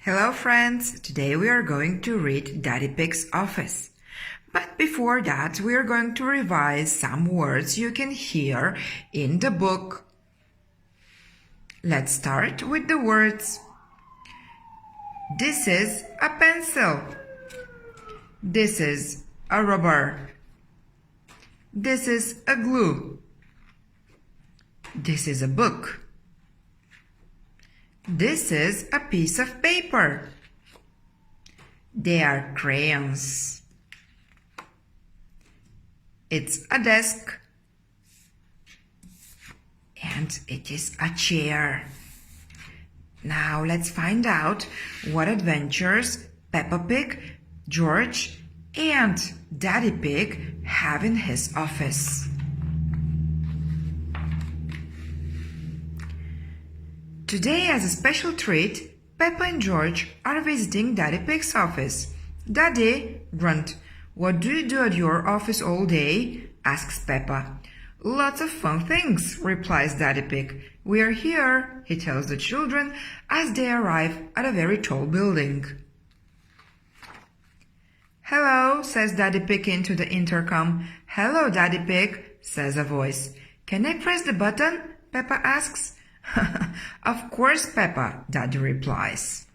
Hello friends, today we are going to read Daddy Pig's Office. But before that, we are going to revise some words you can hear in the book. Let's start with the words. This is a pencil. This is a rubber. This is a glue. This is a book. This is a piece of paper. They are crayons. It's a desk. And it is a chair. Now let's find out what adventures Peppa Pig, George, and Daddy Pig have in his office. Today, as a special treat, Peppa and George are visiting Daddy Pig's office. Daddy, grunt, what do you do at your office all day? Asks Peppa. Lots of fun things, replies Daddy Pig. We are here, he tells the children as they arrive at a very tall building. Hello, says Daddy Pig into the intercom. Hello, Daddy Pig, says a voice. Can I press the button? Peppa asks. Of course, Peppa, Daddy replies.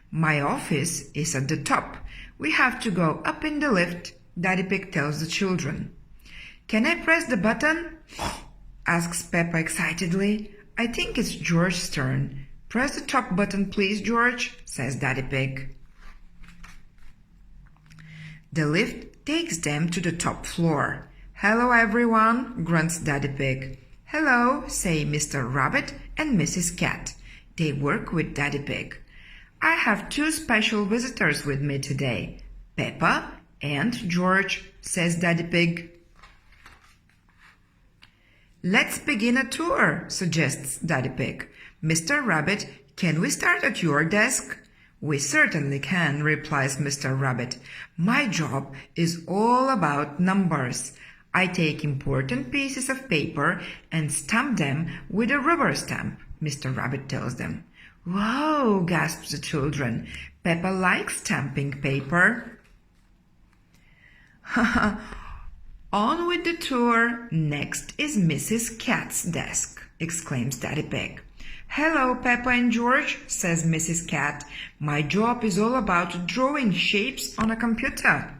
My office is at the top. We have to go up in the lift, Daddy Pig tells the children. Can I press the button? Asks Peppa excitedly. I think it's George's turn. Press the top button, please, George, says Daddy Pig. The lift takes them to the top floor. Hello, everyone, grunts Daddy Pig. Hello, say Mr. Rabbit and Mrs. Cat. They work with Daddy Pig. I have two special visitors with me today, Peppa and George, says Daddy Pig. Let's begin a tour, suggests Daddy Pig. Mr. Rabbit, can we start at your desk? We certainly can, replies Mr. Rabbit. My job is all about numbers. I take important pieces of paper and stamp them with a rubber stamp, Mr. Rabbit tells them. Wow, gasps the children. Peppa likes stamping paper. On with the tour. Next is Mrs. Cat's desk, exclaims Daddy Pig. Hello, Peppa and George, says Mrs. Cat. My job is all about drawing shapes on a computer.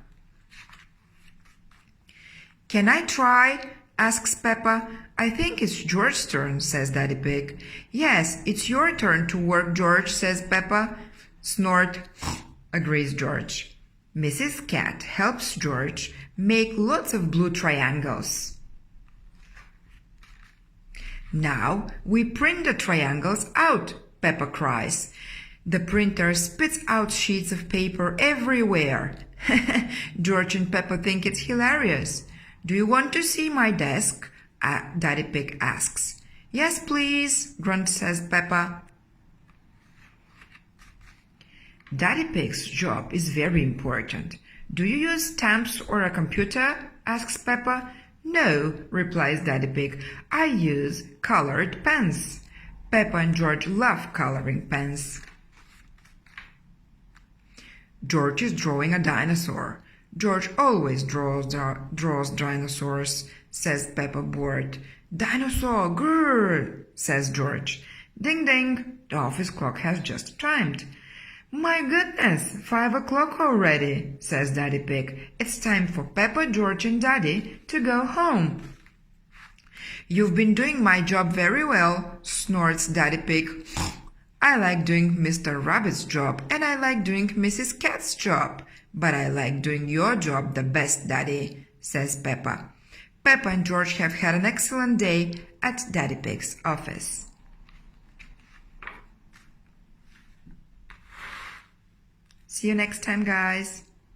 Can I try? Asks Peppa. I think it's George's turn, says Daddy Pig. Yes, it's your turn to work, George, says Peppa. Snort, agrees George. Mrs. Cat helps George make lots of blue triangles. Now we print the triangles out, Peppa cries. The printer spits out sheets of paper everywhere. George and Peppa think it's hilarious. Do you want to see my desk? Daddy Pig asks. Yes, please, grunt says Peppa. Daddy Pig's job is very important. Do you use stamps or a computer? Asks Peppa. No, replies Daddy Pig. I use colored pens. Peppa and George love coloring pens. George is drawing a dinosaur. George always draws dinosaurs, says Peppa bored. Dinosaur, grrr, says George. Ding ding, the office clock has just chimed. My goodness, 5 o'clock already, says Daddy Pig. It's time for Peppa, George and Daddy to go home. You've been doing my job very well, snorts Daddy Pig. I like doing Mr. Rabbit's job and I like doing Mrs. Cat's job. But I like doing your job the best, Daddy, says Peppa. Peppa and George have had an excellent day at Daddy Pig's office. See you next time, guys.